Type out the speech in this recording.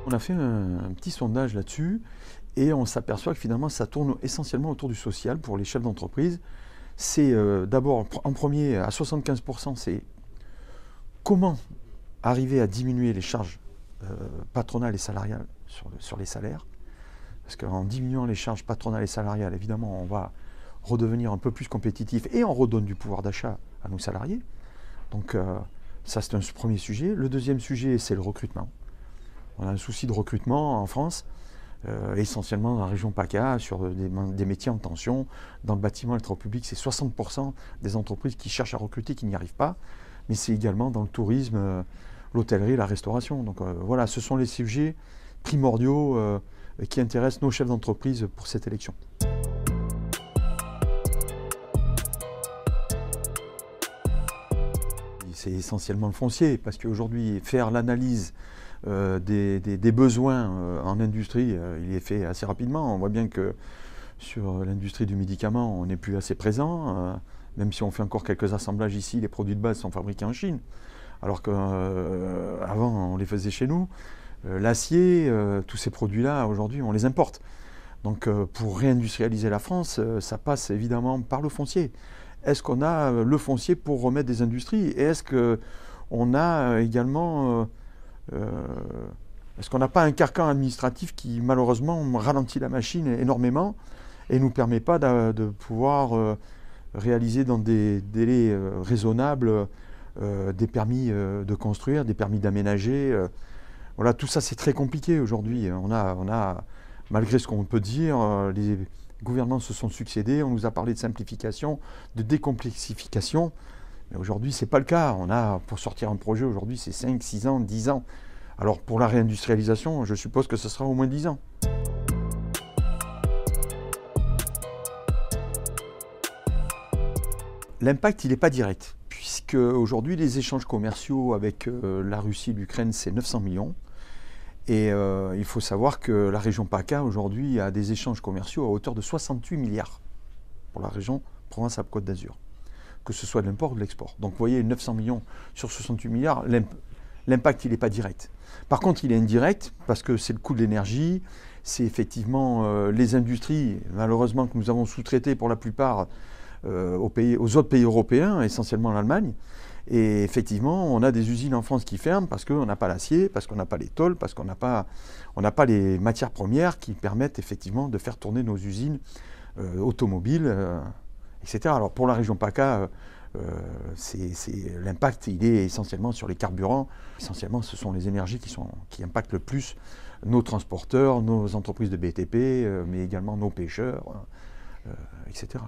On a fait un petit sondage là-dessus et on s'aperçoit que finalement ça tourne essentiellement autour du social pour les chefs d'entreprise. C'est d'abord en premier à 75%, c'est comment arriver à diminuer les charges patronales et salariales sur les salaires. Parce qu'en diminuant les charges patronales et salariales, évidemment, on va redevenir un peu plus compétitif et on redonne du pouvoir d'achat à nos salariés. Donc ça, c'est un premier sujet. Le deuxième sujet, c'est le recrutement. On a un souci de recrutement en France, essentiellement dans la région PACA, sur des métiers en tension. Dans le bâtiment et le travaux publics, c'est 60% des entreprises qui cherchent à recruter qui n'y arrivent pas. Mais c'est également dans le tourisme, l'hôtellerie, la restauration. Donc voilà, ce sont les sujets primordiaux qui intéressent nos chefs d'entreprise pour cette élection. C'est essentiellement le foncier, parce qu'aujourd'hui, faire l'analyse des besoins en industrie, il est fait assez rapidement. On voit bien que sur l'industrie du médicament, on n'est plus assez présent. Même si on fait encore quelques assemblages ici, les produits de base sont fabriqués en Chine. Alors qu'avant, on les faisait chez nous. L'acier, tous ces produits-là, aujourd'hui, on les importe. Donc pour réindustrialiser la France, ça passe évidemment par le foncier. Est-ce qu'on a le foncier pour remettre des industries? Et est-ce qu'on a également... est-ce qu'on n'a pas un carcan administratif qui malheureusement ralentit la machine énormément et ne nous permet pas de pouvoir réaliser dans des délais raisonnables des permis de construire, des permis d'aménager. Voilà, tout ça c'est très compliqué aujourd'hui. On a, malgré ce qu'on peut dire, les gouvernements se sont succédés, on nous a parlé de simplification, de décomplexification. Mais aujourd'hui, ce n'est pas le cas. Pour sortir un projet, aujourd'hui, c'est 5, 6 ans, 10 ans. Alors pour la réindustrialisation, je suppose que ce sera au moins 10 ans. L'impact, il n'est pas direct, puisque aujourd'hui, les échanges commerciaux avec la Russie et l'Ukraine, c'est 900 millions. Et il faut savoir que la région PACA, aujourd'hui, a des échanges commerciaux à hauteur de 68 milliards pour la région Provence-Alpes-Côte d'Azur, que ce soit de l'import ou de l'export. Donc vous voyez, 900 millions sur 68 milliards, l'impact, il n'est pas direct. Par contre, il est indirect, parce que c'est le coût de l'énergie, c'est effectivement les industries, malheureusement, que nous avons sous-traitées pour la plupart aux autres pays européens, essentiellement l'Allemagne. Et effectivement, on a des usines en France qui ferment parce qu'on n'a pas l'acier, parce qu'on n'a pas les tôles, parce qu'on n'a pas les matières premières qui permettent effectivement de faire tourner nos usines automobiles, etc. Alors pour la région PACA, l'impact, il est essentiellement sur les carburants. Essentiellement, ce sont les énergies qui impactent le plus nos transporteurs, nos entreprises de BTP, mais également nos pêcheurs, etc.